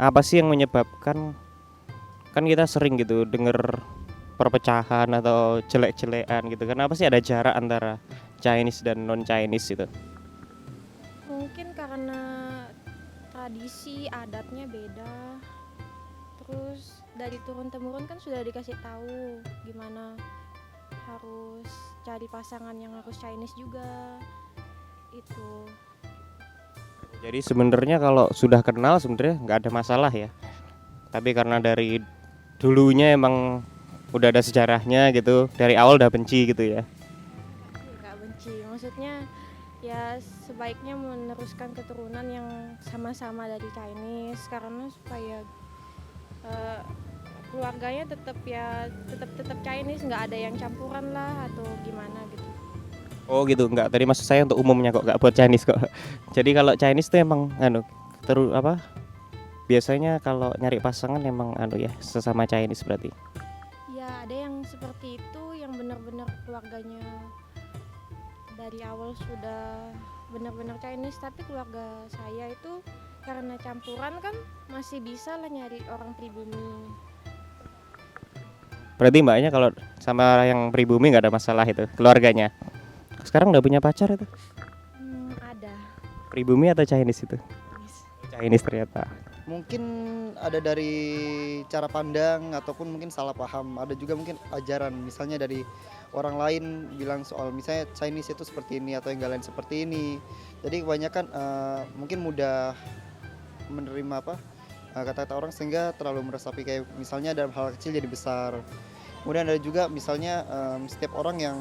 Apa sih yang menyebabkan, kan kita sering gitu denger perpecahan atau jelek-jelekan gitu. Kenapa sih ada jarak antara Chinese dan non Chinese itu? Mungkin karena tradisi adatnya beda. Terus dari turun temurun kan sudah dikasih tahu gimana harus cari pasangan yang harus Chinese juga. Itu. Jadi sebenarnya kalau sudah kenal sebenarnya nggak ada masalah ya. Tapi karena dari dulunya emang udah ada sejarahnya gitu, dari awal udah benci gitu ya. Nggak benci. Maksudnya ya sebaiknya meneruskan keturunan yang sama-sama dari Chinese karena supaya eh, keluarganya tetap ya tetap Chinese, nggak ada yang campuran lah atau gimana gitu. Oh gitu, nggak. Tadi maksud saya untuk umumnya kok, nggak buat Chinese kok. Jadi kalau Chinese tuh emang terus apa? Biasanya kalau nyari pasangan emang ya sesama Chinese berarti. Ya ada yang seperti itu yang benar-benar keluarganya dari awal sudah benar-benar Chinese, tapi keluarga saya itu karena campuran kan masih bisa lah nyari orang pribumi. Berarti mbaknya kalau sama yang pribumi nggak ada masalah itu keluarganya. Sekarang udah punya pacar itu? Ada. Pribumi atau Chinese itu? Chinese ternyata. Mungkin ada dari cara pandang ataupun mungkin salah paham. Ada juga mungkin ajaran, misalnya dari orang lain bilang soal misalnya Chinese itu seperti ini atau yang lain seperti ini. Jadi kebanyakan mungkin mudah menerima kata-kata orang sehingga terlalu meresapi, kayak misalnya dalam hal kecil jadi besar. Kemudian ada juga misalnya setiap orang yang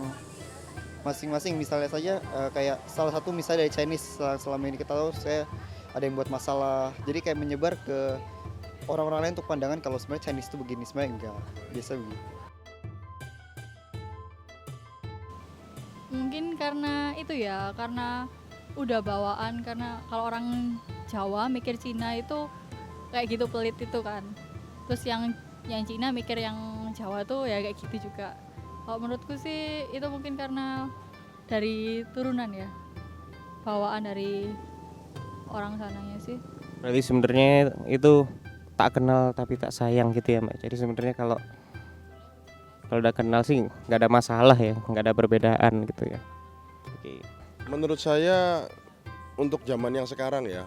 masing-masing, misalnya saja kayak salah satu misalnya dari Chinese selama ini kita tahu saya ada yang buat masalah, jadi kayak menyebar ke orang-orang lain untuk pandangan kalau sebenarnya Chinese itu begini, sebenarnya enggak, biasa begitu. Mungkin karena itu ya, karena udah bawaan, karena kalau orang Jawa mikir Cina itu kayak gitu, pelit itu kan. Terus yang Cina mikir yang Jawa tuh ya kayak gitu juga. Kalau menurutku sih itu mungkin karena dari turunan ya, bawaan dari orang sananya sih. Berarti sebenarnya itu tak kenal tapi tak sayang gitu ya mbak. Jadi sebenarnya kalau kalau udah kenal sih nggak ada masalah ya, nggak ada perbedaan gitu ya. Oke. Menurut saya untuk zaman yang sekarang ya,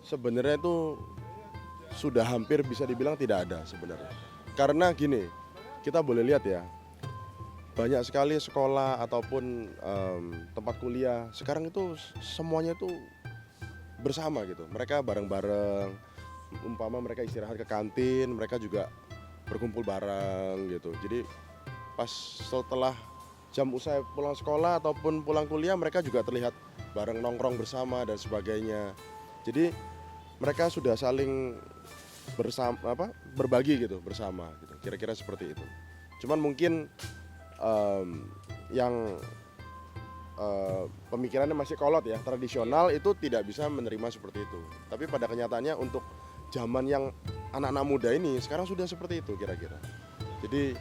sebenarnya itu sudah hampir bisa dibilang tidak ada sebenarnya. Karena gini, kita boleh lihat ya, banyak sekali sekolah ataupun tempat kuliah sekarang itu semuanya itu bersama gitu. Mereka bareng-bareng, umpama mereka istirahat ke kantin, mereka juga berkumpul bareng gitu. Jadi pas setelah jam usai pulang sekolah ataupun pulang kuliah, mereka juga terlihat bareng nongkrong bersama dan sebagainya. Jadi mereka sudah saling berbagi gitu bersama gitu. Kira-kira seperti itu. Cuman mungkin yang pemikirannya masih kolot ya, tradisional itu tidak bisa menerima seperti itu. Tapi pada kenyataannya untuk zaman yang anak-anak muda ini sekarang sudah seperti itu kira-kira. Jadi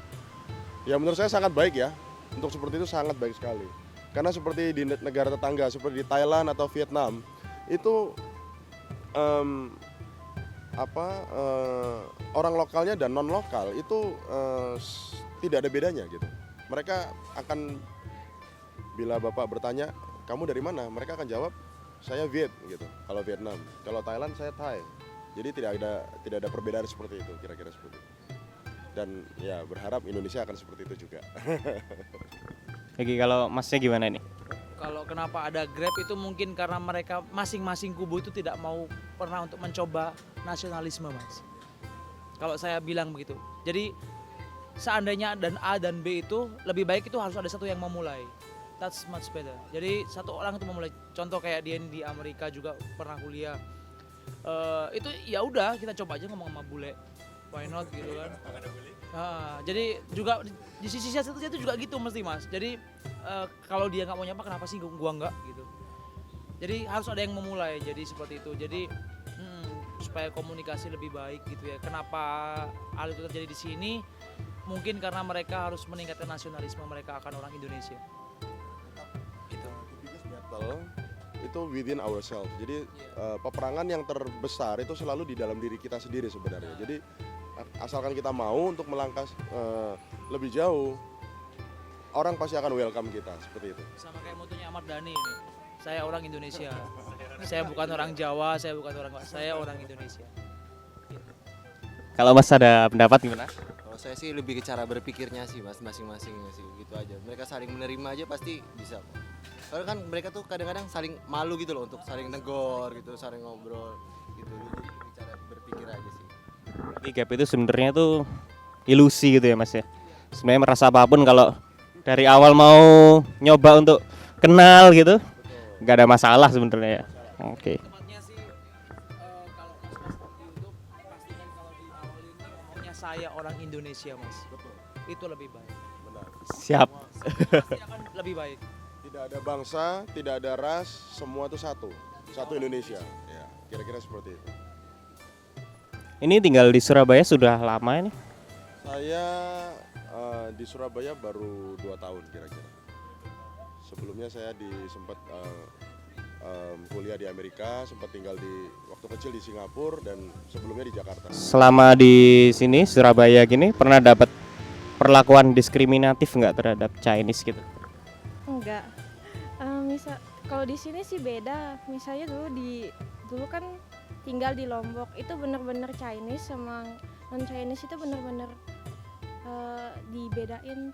ya menurut saya sangat baik ya, untuk seperti itu sangat baik sekali. Karena seperti di negara tetangga seperti di Thailand atau Vietnam itu orang lokalnya dan non lokal itu tidak ada bedanya gitu. Mereka akan, bila bapak bertanya kamu dari mana, mereka akan jawab saya Viet gitu. Kalau Vietnam, kalau Thailand saya Thai. Jadi tidak ada perbedaan seperti itu, kira-kira seperti itu. Dan ya berharap Indonesia akan seperti itu juga. Oke, kalau masnya gimana nih? Kalau kenapa ada Grab itu mungkin karena mereka masing-masing kubu itu tidak mau pernah untuk mencoba nasionalisme, Mas. Kalau saya bilang begitu. Jadi seandainya dan A dan B itu lebih baik itu harus ada satu yang memulai. That's much better. Jadi satu orang itu memulai. Contoh kayak dia di Amerika juga pernah kuliah. Itu ya udah kita coba aja ngomong sama bule. Why not gitu kan? Jadi juga di sisi satu itu juga gitu mesti Mas. Jadi kalau dia nggak mau nyapa kenapa sih gua nggak gitu. Jadi harus ada yang memulai. Jadi seperti itu. Jadi supaya komunikasi lebih baik gitu ya. Kenapa hal itu terjadi di sini? Mungkin karena mereka harus meningkatkan nasionalisme mereka akan orang Indonesia. Gitu. Battle itu itu within ourselves. Jadi peperangan yang terbesar itu selalu di dalam diri kita sendiri sebenarnya. Jadi asalkan kita mau untuk melangkah lebih jauh, orang pasti akan welcome kita seperti itu. Sama kayak motonya Ahmad Dhani ini. Saya orang Indonesia. Saya bukan orang Jawa, saya orang Indonesia. Kalau Mas ada pendapat gimana? Kalau saya sih lebih ke cara berpikirnya sih mas, masing-masing sih, gitu aja. Mereka saling menerima aja pasti bisa kok. Karena kan mereka tuh kadang-kadang saling malu gitu loh untuk saling negor gitu, saling ngobrol gitu. Jadi lebih cara berpikir aja sih. Berarti gap itu sebenarnya tuh ilusi gitu ya Mas ya. Sebenarnya merasa apapun kalau dari awal mau nyoba untuk kenal gitu, nggak ada masalah sebenarnya ya. Oke. Tepatnya sih kalau mas-mas di YouTube pastikan kalau di awal ini ngomongnya saya orang Indonesia mas. Betul. Itu lebih baik. Benar. Siap. Pasti akan lebih baik. Tidak ada bangsa, tidak ada ras, semua itu satu Indonesia. Ya, kira-kira seperti itu. Ini tinggal di Surabaya sudah lama ini. Saya di Surabaya baru 2 tahun kira-kira. Sebelumnya saya sempat kuliah di Amerika, sempat tinggal di waktu kecil di Singapura dan sebelumnya di Jakarta. Selama di sini Surabaya gini pernah dapat perlakuan diskriminatif nggak terhadap Chinese gitu? Enggak. Misal kalau di sini sih beda. Misalnya dulu kan tinggal di Lombok itu bener-bener Chinese sama non Chinese itu bener-bener dibedain.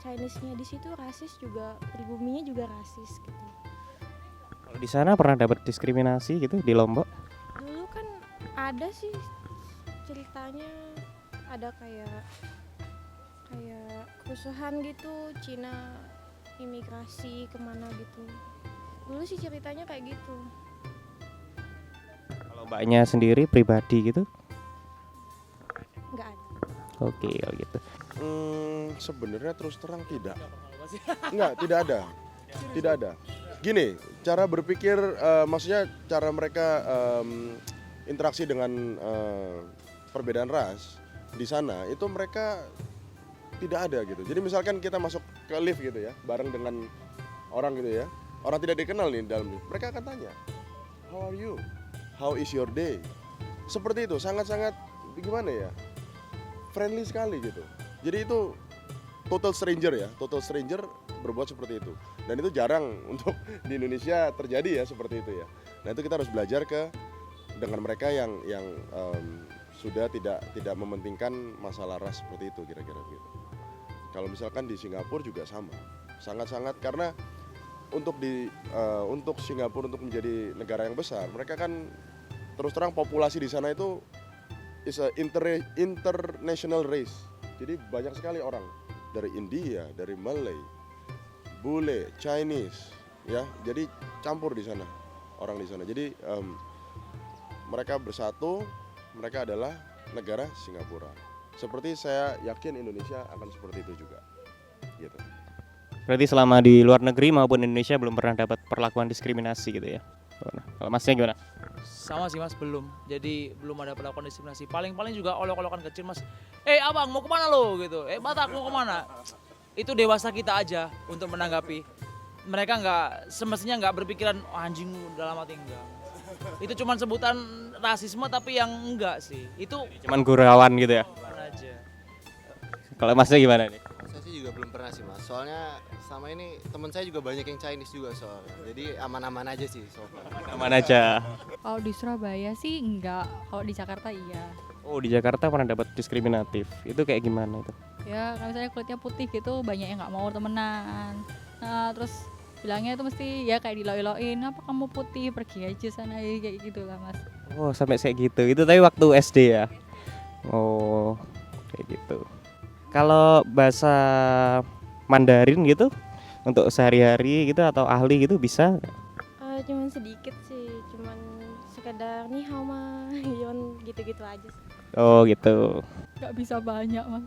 Chinese-nya di situ rasis juga, pribuminya juga rasis gitu. Kalau di sana pernah dapat diskriminasi gitu di Lombok? Dulu kan ada sih ceritanya, ada kayak kerusuhan gitu, Cina imigrasi kemana gitu. Dulu sih ceritanya kayak gitu. Kalau Mbaknya sendiri pribadi gitu? Nggak ada. Oke, kalau gitu. Sebenarnya terus terang tidak. Enggak, tidak ada. Tidak ada. Gini, cara berpikir, maksudnya cara mereka interaksi dengan perbedaan ras di sana itu mereka tidak ada gitu. Jadi misalkan kita masuk ke lift gitu ya, bareng dengan orang gitu ya, orang tidak dikenal nih dalam lift, mereka akan tanya, how are you? How is your day? Seperti itu, sangat-sangat gimana ya, friendly sekali gitu. Jadi itu total stranger berbuat seperti itu. Dan itu jarang untuk di Indonesia terjadi ya seperti itu ya. Nah itu kita harus belajar dengan mereka yang sudah tidak mementingkan masalah ras seperti itu kira-kira gitu. Kalau misalkan di Singapura juga sama, sangat-sangat karena untuk Singapura untuk menjadi negara yang besar, mereka kan terus terang populasi di sana itu is a international race. Jadi banyak sekali orang dari India, dari Malay, Bule, Chinese, ya. Jadi campur di sana orang di sana. Jadi mereka bersatu, mereka adalah negara Singapura. Seperti saya yakin Indonesia akan seperti itu juga, gitu. Berarti selama di luar negeri maupun Indonesia belum pernah dapat perlakuan diskriminasi gitu ya? Kalau Masnya gimana? Sama sih mas, belum. Jadi belum ada perlakuan diskriminasi. Paling juga olok-olokan kecil mas. Abang mau kemana lo gitu? Batak mau kemana? Itu dewasa kita aja untuk menanggapi. Mereka semestinya nggak berpikiran anjing dalam hati enggak. Itu cuman sebutan rasisme tapi yang enggak sih. Itu Cuman gurauan gitu ya? aja. Kalau Masnya gimana nih? Saya sih juga belum pernah sih mas, soalnya sama ini teman saya juga banyak yang Chinese juga soalnya. Jadi aman-aman aja sih so far. Aman aja. Kalau di Surabaya sih enggak, kalau di Jakarta iya. Oh, di Jakarta pernah dapat diskriminatif. Itu kayak gimana itu? Ya kalau misalnya kulitnya putih gitu banyak yang nggak mau temenan. Nah terus bilangnya itu mesti ya kayak dilo-iloin, apa kamu putih pergi aja sana kayak gitu lah mas. Oh, sampai kayak gitu. Itu tapi waktu SD ya? Oh, kayak gitu. Kalau bahasa Mandarin gitu untuk sehari-hari gitu atau ahli gitu bisa? Cuman sedikit sih, cuman sekedar ni hao ma, cuman gitu-gitu aja sih. Oh gitu. Nggak bisa banyak mas.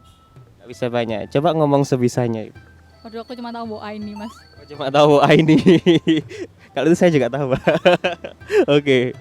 Gak bisa banyak. Coba ngomong sebisanya. Waduh aku cuma tahu bawa ini mas. Cuma tahu ini. Kalau itu saya juga tahu. Oke.